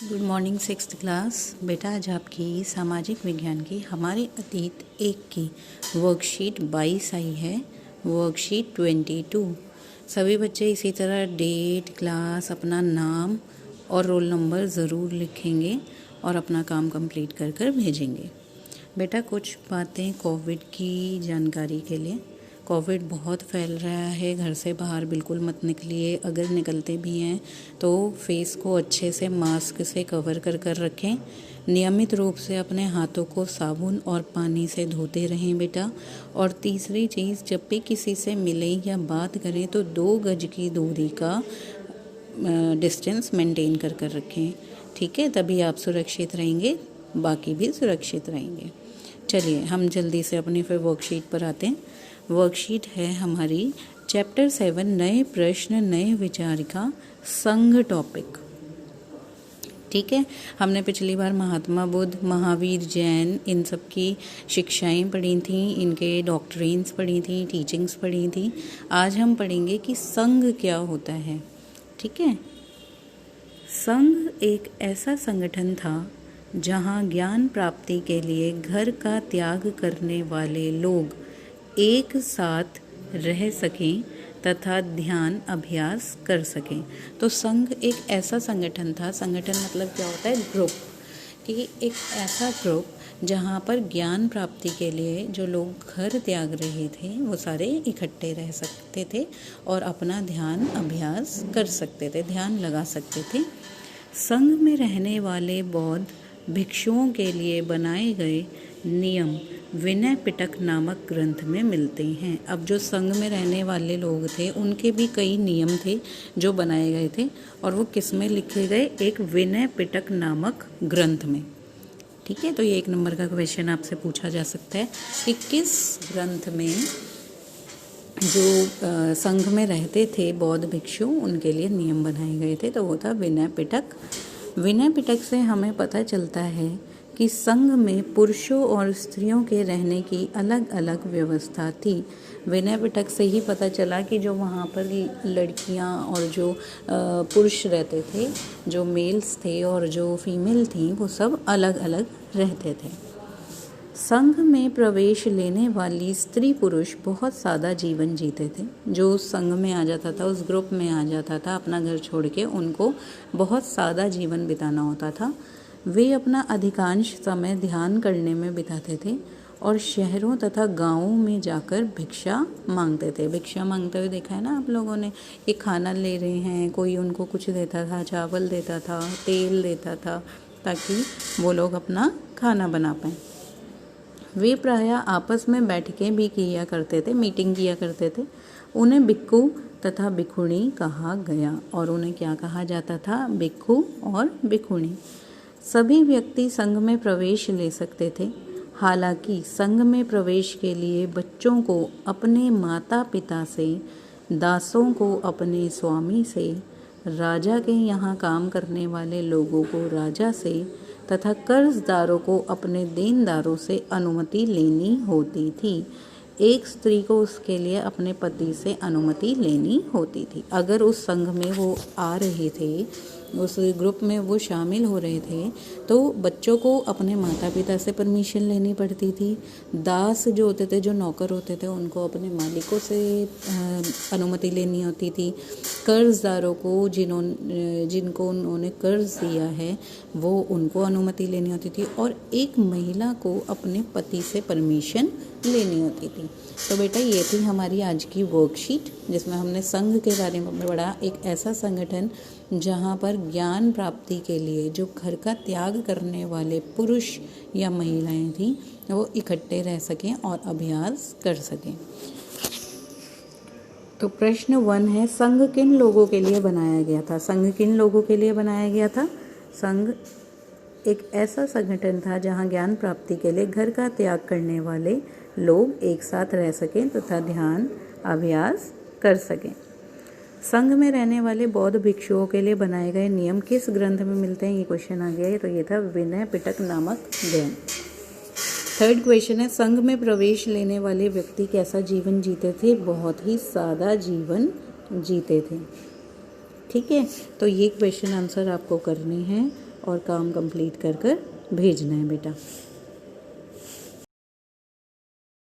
Good morning sixth class. बेटा आज आपकी सामाजिक विज्ञान की हमारे अतीत 1 की वर्कशीट 22 आई है, वर्कशीट 22। सभी बच्चे इसी तरह डेट, क्लास, अपना नाम और रोल नंबर ज़रूर लिखेंगे और अपना काम कंप्लीट कर कर भेजेंगे। बेटा कुछ बातें कोविड की जानकारी के लिए। कोविड बहुत फैल रहा है, घर से बाहर बिल्कुल मत निकलिए। अगर निकलते भी हैं तो फेस को अच्छे से मास्क से कवर कर कर रखें। नियमित रूप से अपने हाथों को साबुन और पानी से धोते रहें बेटा। और तीसरी चीज़, जब भी किसी से मिलें या बात करें तो 2 गज की दूरी का डिस्टेंस मेंटेन कर कर रखें। ठीक है, तभी आप सुरक्षित रहेंगे, बाकी भी सुरक्षित रहेंगे। चलिए हम जल्दी से अपनी फिर वर्कशीट पर आते हैं। वर्कशीट है हमारी चैप्टर 7, नए प्रश्न नए विचार का संघ टॉपिक। ठीक है, हमने पिछली बार महात्मा बुद्ध, महावीर जैन, इन सब की शिक्षाएं पढ़ी थी, इनके डॉक्ट्रिन्स पढ़ी थी, टीचिंग्स पढ़ी थी। आज हम पढ़ेंगे कि संघ क्या होता है। ठीक है, संघ एक ऐसा संगठन था जहां ज्ञान प्राप्ति के लिए घर का त्याग करने वाले लोग एक साथ रह सकें तथा ध्यान अभ्यास कर सकें। तो संघ एक ऐसा संगठन था, संगठन मतलब क्या होता है, ग्रुप, कि एक ऐसा ग्रुप जहाँ पर ज्ञान प्राप्ति के लिए जो लोग घर त्याग रहे थे वो सारे इकट्ठे रह सकते थे और अपना ध्यान अभ्यास कर सकते थे, ध्यान लगा सकते थे। संघ में रहने वाले बौद्ध भिक्षुओं के लिए बनाए गए नियम विनय पिटक नामक ग्रंथ में मिलते हैं। अब जो संघ में रहने वाले लोग थे उनके भी कई नियम थे जो बनाए गए थे और वो किस में लिखे गए, एक विनय पिटक नामक ग्रंथ में। ठीक है, तो ये 1 नंबर का क्वेश्चन आपसे पूछा जा सकता है कि किस ग्रंथ में जो संघ में रहते थे बौद्ध भिक्षु उनके लिए नियम बनाए गए थे, तो वो था विनय पिटक। विनय पिटक से हमें पता चलता है कि संघ में पुरुषों और स्त्रियों के रहने की अलग अलग व्यवस्था थी। विनय पिटक से ही पता चला कि जो वहाँ पर लड़कियाँ और जो पुरुष रहते थे, जो मेल्स थे और जो फीमेल थी, वो सब अलग अलग रहते थे। संघ में प्रवेश लेने वाली स्त्री पुरुष बहुत सादा जीवन जीते थे। जो संघ में आ जाता था, उस ग्रुप में आ जाता था, अपना घर छोड़ के उनको बहुत सादा जीवन बिताना होता था। वे अपना अधिकांश समय ध्यान करने में बिताते थे और शहरों तथा गांवों में जाकर भिक्षा मांगते थे। भिक्षा मांगते हुए देखा है ना आप लोगों ने, कि खाना ले रहे हैं, कोई उनको कुछ देता था, चावल देता था, तेल देता था, ताकि वो लोग अपना खाना बना पाएँ। वे प्रायः आपस में बैठकें भी किया करते थे, मीटिंग किया करते थे। उन्हें भिक्खु तथा भिक्षुणी कहा गया। और उन्हें क्या कहा जाता था, भिक्खु और भिक्षुणी। सभी व्यक्ति संघ में प्रवेश ले सकते थे। हालांकि संघ में प्रवेश के लिए बच्चों को अपने माता पिता से, दासों को अपने स्वामी से, राजा के यहाँ काम करने वाले लोगों को राजा से तथा कर्जदारों को अपने देनदारों से अनुमति लेनी होती थी। एक स्त्री को उसके लिए अपने पति से अनुमति लेनी होती थी। अगर उस संघ में वो आ रहे थे, उस ग्रुप में वो शामिल हो रहे थे, तो बच्चों को अपने माता पिता से परमिशन लेनी पड़ती थी। दास जो होते थे, जो नौकर होते थे, उनको अपने मालिकों से अनुमति लेनी होती थी। कर्जदारों को जिनको उन्होंने कर्ज दिया है वो उनको अनुमति लेनी होती थी। और एक महिला को अपने पति से परमिशन लेनी होती थी। तो बेटा ये थी हमारी आज की वर्कशीट, जिसमें हमने संघ के बारे में पढ़ा। एक ऐसा संगठन जहाँ पर ज्ञान प्राप्ति के लिए जो घर का त्याग करने वाले पुरुष या महिलाएं थीं वो इकट्ठे रह सकें और अभ्यास कर सकें। तो प्रश्न 1 है, संघ किन लोगों के लिए बनाया गया था। संघ किन लोगों के लिए बनाया गया था। संघ एक ऐसा संगठन था जहां ज्ञान प्राप्ति के लिए घर का त्याग करने वाले लोग एक साथ रह सकें तथा ध्यान अभ्यास कर सकें। संघ में रहने वाले बौद्ध भिक्षुओं के लिए बनाए गए नियम किस ग्रंथ में मिलते हैं, ये क्वेश्चन आ गया है। तो ये था विनय पिटक नामक ग्रंथ। 3rd क्वेश्चन है, संघ में प्रवेश लेने वाले व्यक्ति कैसा जीवन जीते थे। बहुत ही सादा जीवन जीते थे। ठीक है, तो ये क्वेश्चन आंसर आपको करने हैं। और काम कंप्लीट कर कर भेजना है बेटा।